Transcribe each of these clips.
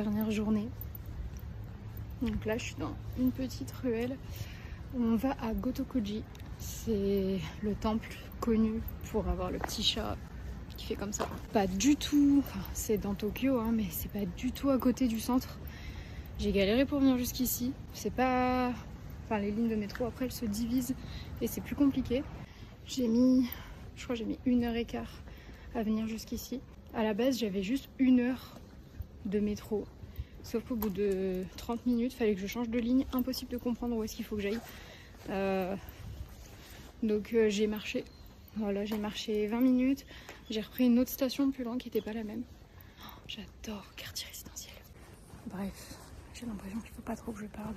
dernière journée. Donc là je suis dans une petite ruelle. On va à Gotokuji. C'est le temple connu pour avoir le petit chat qui fait comme ça. Pas du tout, enfin, c'est dans Tokyo hein, mais c'est pas du tout à côté du centre. J'ai galéré pour venir jusqu'ici. C'est pas... Enfin les lignes de métro après elles se divisent et c'est plus compliqué. Je crois que j'ai mis 1h15 à venir jusqu'ici. À la base j'avais juste 1 heure de métro. Sauf qu'au bout de 30 minutes, il fallait que je change de ligne. Impossible de comprendre où est-ce qu'il faut que j'aille. Donc j'ai marché. Voilà, j'ai marché 20 minutes. J'ai repris une autre station plus loin qui n'était pas la même. Oh, j'adore quartier résidentiel. Bref, j'ai l'impression qu'il ne faut pas trop que je parle.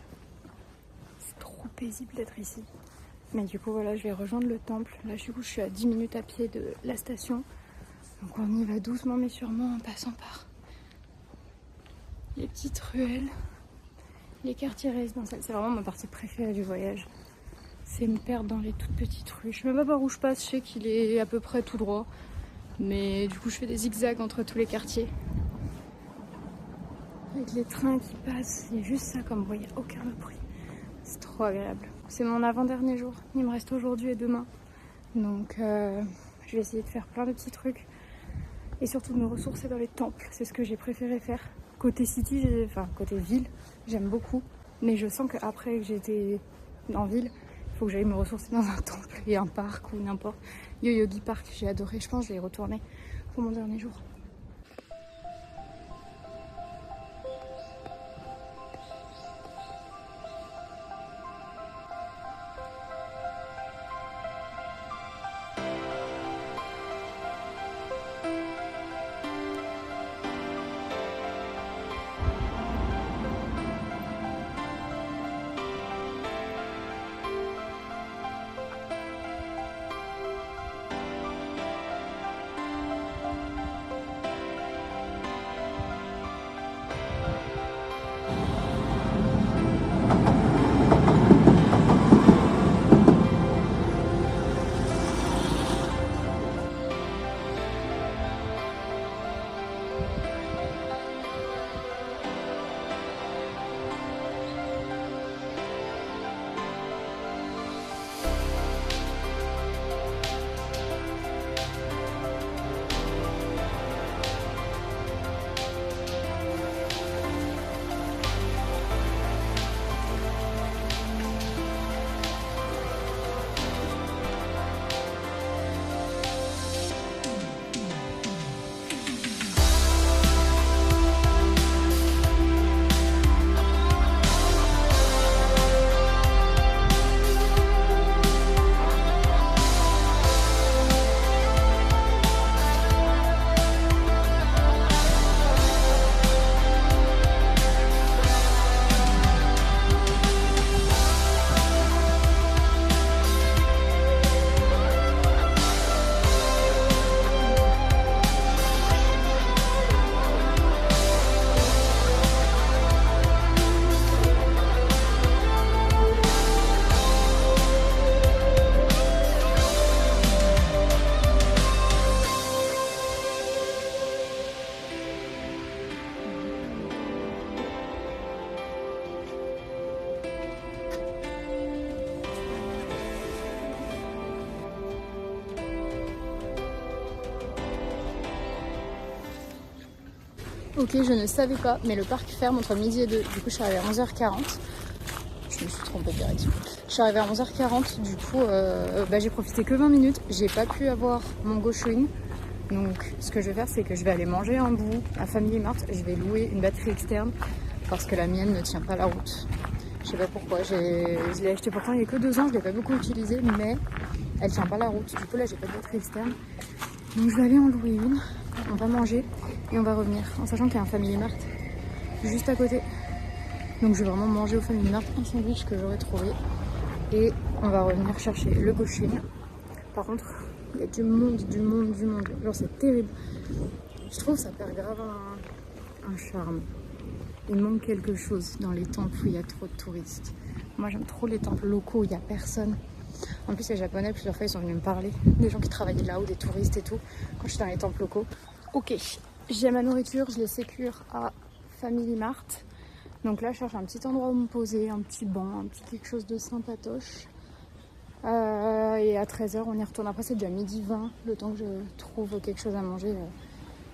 C'est trop paisible d'être ici. Mais du coup, voilà, je vais rejoindre le temple. Là, du coup, je suis à 10 minutes à pied de la station. Donc on y va doucement mais sûrement en passant par les petites ruelles, les quartiers résidentiels. C'est vraiment ma partie préférée du voyage. C'est me perdre dans les toutes petites rues. Je sais même pas par où je passe, je sais qu'il est à peu près tout droit. Mais du coup je fais des zigzags entre tous les quartiers. Avec les trains qui passent, il y a juste ça comme bruit, il n'y a aucun autre bruit. C'est trop agréable. C'est mon avant-dernier jour, il me reste aujourd'hui et demain. Donc je vais essayer de faire plein de petits trucs. Et surtout de me ressourcer dans les temples, c'est ce que j'ai préféré faire. Côté city, côté ville, j'aime beaucoup. Mais je sens qu'après que j'étais en ville, il faut que j'aille me ressourcer dans un temple et un parc ou n'importe. Yoyogi Park, j'ai adoré. Je pense que je vais y retourner pour mon dernier jour. Ok, je ne savais pas, mais le parc ferme entre midi et 2. Du coup, je suis arrivée à 11h40. Je me suis trompée de direction. Je suis arrivée à 11h40. Du coup, j'ai profité que 20 minutes. J'ai pas pu avoir mon Goshuin. Donc, ce que je vais faire, c'est que je vais aller manger un bout à Family Mart. Je vais louer une batterie externe parce que la mienne ne tient pas la route. Je sais pas pourquoi. Je l'ai acheté pourtant il y a que 2 ans. Je l'ai pas beaucoup utilisé, mais elle tient pas la route. Du coup, là, j'ai pas de batterie externe. Donc, je vais aller en louer une. On va manger et on va revenir, en sachant qu'il y a un Family Mart juste à côté. Donc je vais vraiment manger au Family Mart un sandwich que j'aurais trouvé et on va revenir chercher le Goshuin. Par contre, il y a du monde. Genre c'est terrible. Je trouve que ça perd grave un charme. Il manque quelque chose dans les temples où il y a trop de touristes. Moi j'aime trop les temples locaux où il n'y a personne. En plus les Japonais plusieurs fois ils sont venus me parler, des gens qui travaillaient là-haut, des touristes et tout, quand j'étais dans les temples locaux. Ok, j'ai ma nourriture, je l'ai sécure à Family Mart. Donc là, je cherche un petit endroit où me poser, un petit banc, un petit quelque chose de sympatoche. Et à 13h, on y retourne. Après, c'est déjà 12h20, le temps que je trouve quelque chose à manger.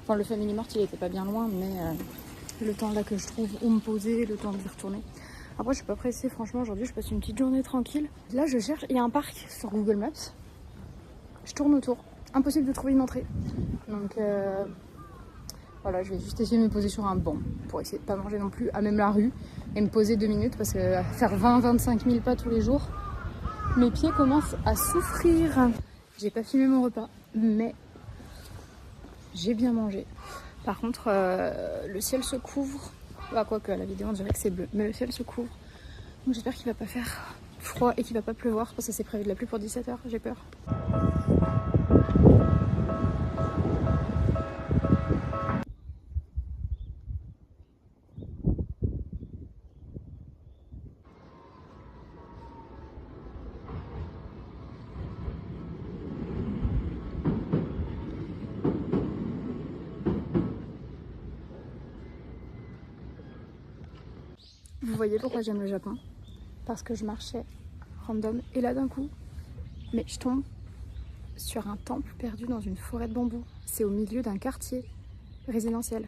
Enfin, le Family Mart, il était pas bien loin, mais le temps là que je trouve où me poser, le temps d'y retourner. Après, je suis pas pressée, franchement, aujourd'hui, je passe une petite journée tranquille. Là, je cherche, il y a un parc sur Google Maps. Je tourne autour. Impossible de trouver une entrée. Donc, voilà, je vais juste essayer de me poser sur un banc pour essayer de pas manger non plus à même la rue et me poser 2 minutes parce que faire 20-25 000 pas tous les jours, mes pieds commencent à souffrir. J'ai pas filmé mon repas, mais j'ai bien mangé. Par contre, le ciel se couvre. Bah, quoique à la vidéo on dirait que c'est bleu, mais le ciel se couvre. Donc j'espère qu'il va pas faire froid et qu'il va pas pleuvoir parce que c'est prévu de la pluie pour 17h, j'ai peur. Vous voyez pourquoi j'aime le Japon? Parce que je marchais random et là d'un coup, mais je tombe sur un temple perdu dans une forêt de bambous. C'est au milieu d'un quartier résidentiel.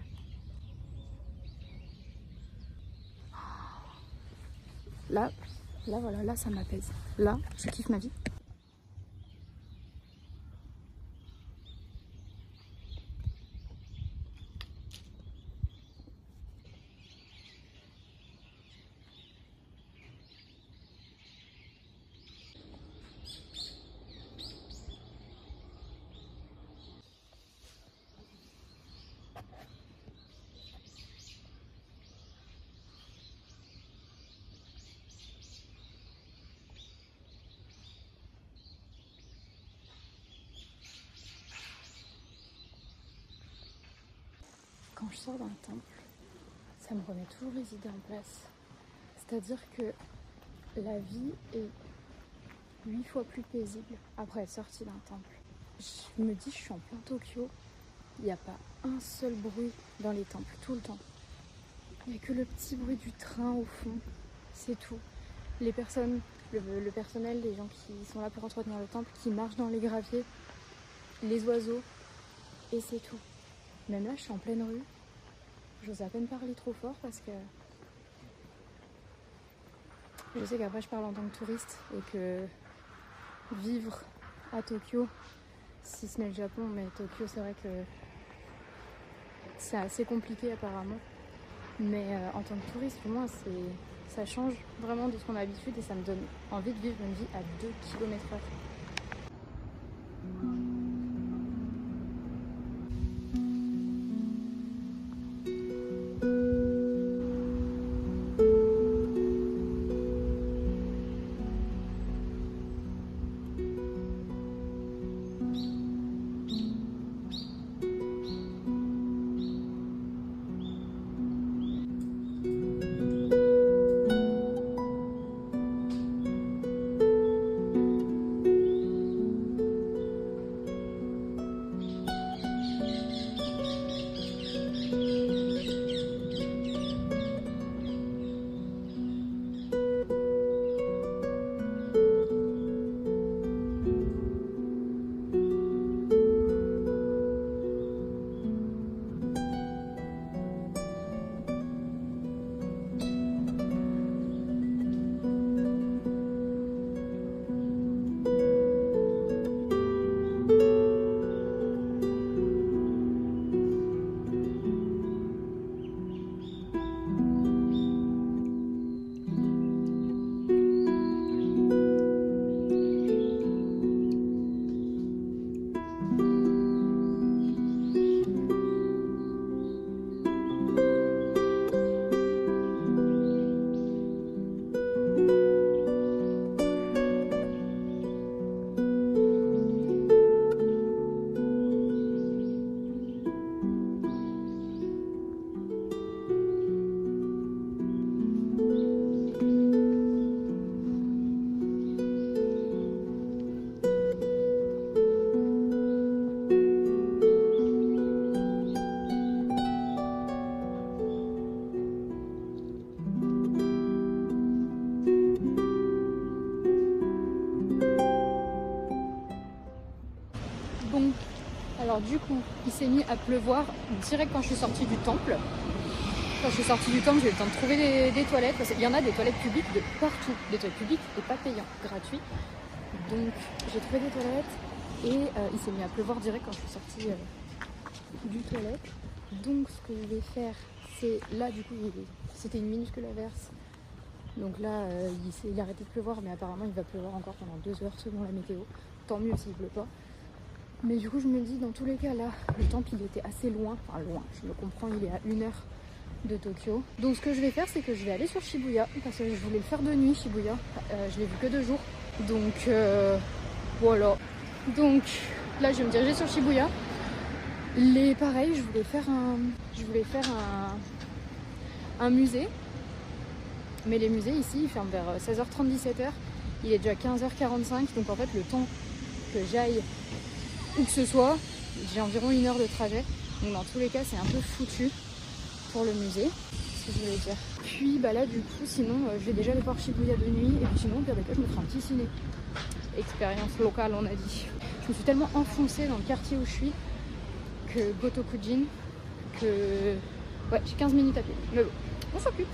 Là voilà, là ça m'apaise. Là, je kiffe ma vie. Quand je sors d'un temple, ça me remet toujours les idées en place. C'est-à-dire que la vie est 8 fois plus paisible après être sortie d'un temple. Je me dis, je suis en plein Tokyo, il n'y a pas un seul bruit dans les temples, tout le temps. Il n'y a que le petit bruit du train au fond, c'est tout. Les personnes, le personnel, les gens qui sont là pour entretenir le temple, qui marchent dans les graviers, les oiseaux, et c'est tout. Même là, je suis en pleine rue. J'ose à peine parler trop fort parce que je sais qu'après je parle en tant que touriste et que vivre à Tokyo, si ce n'est le Japon, mais Tokyo c'est vrai que c'est assez compliqué apparemment. Mais en tant que touriste, pour moi, ça change vraiment de ce qu'on a l'habitude et ça me donne envie de vivre une vie à 2 km/h. du coup, il s'est mis à pleuvoir direct quand je suis sortie du temple. Quand je suis sortie du temple, j'ai eu le temps de trouver des toilettes. Parce qu'il y en a des toilettes publiques de partout. Des toilettes publiques et pas payantes, gratuits. Donc j'ai trouvé des toilettes et il s'est mis à pleuvoir direct quand je suis sortie du toilette. Donc ce que je vais faire, c'est là du coup, c'était une minuscule averse. Donc là, il a arrêté de pleuvoir, mais apparemment il va pleuvoir encore pendant 2 heures selon la météo. Tant mieux s'il pleut pas. Mais du coup, je me dis, dans tous les cas, là, le temple, il était assez loin. Enfin, loin, je me comprends, il est à 1 heure de Tokyo. Donc, ce que je vais faire, c'est que je vais aller sur Shibuya. Parce que je voulais le faire de nuit, Shibuya. Je l'ai vu que 2 jours. Donc, voilà. Donc, là, je vais me diriger sur Shibuya. Pareil, je voulais faire un musée. Mais les musées, ici, ils ferment vers 16h30, 17h. Il est déjà 15h45. Donc, en fait, le temps que j'aille où que ce soit, j'ai environ 1 heure de trajet. Donc dans tous les cas, c'est un peu foutu pour le musée, c'est ce que je voulais dire. Puis bah là, du coup, sinon, je vais déjà aller voir Shibuya de nuit. Et puis sinon, au pire des cas, je me ferai un petit ciné. Expérience locale, on a dit. Je me suis tellement enfoncée dans le quartier où je suis que Gotokujin, que ouais, j'ai 15 minutes à pied. Mais bon, on s'occupe.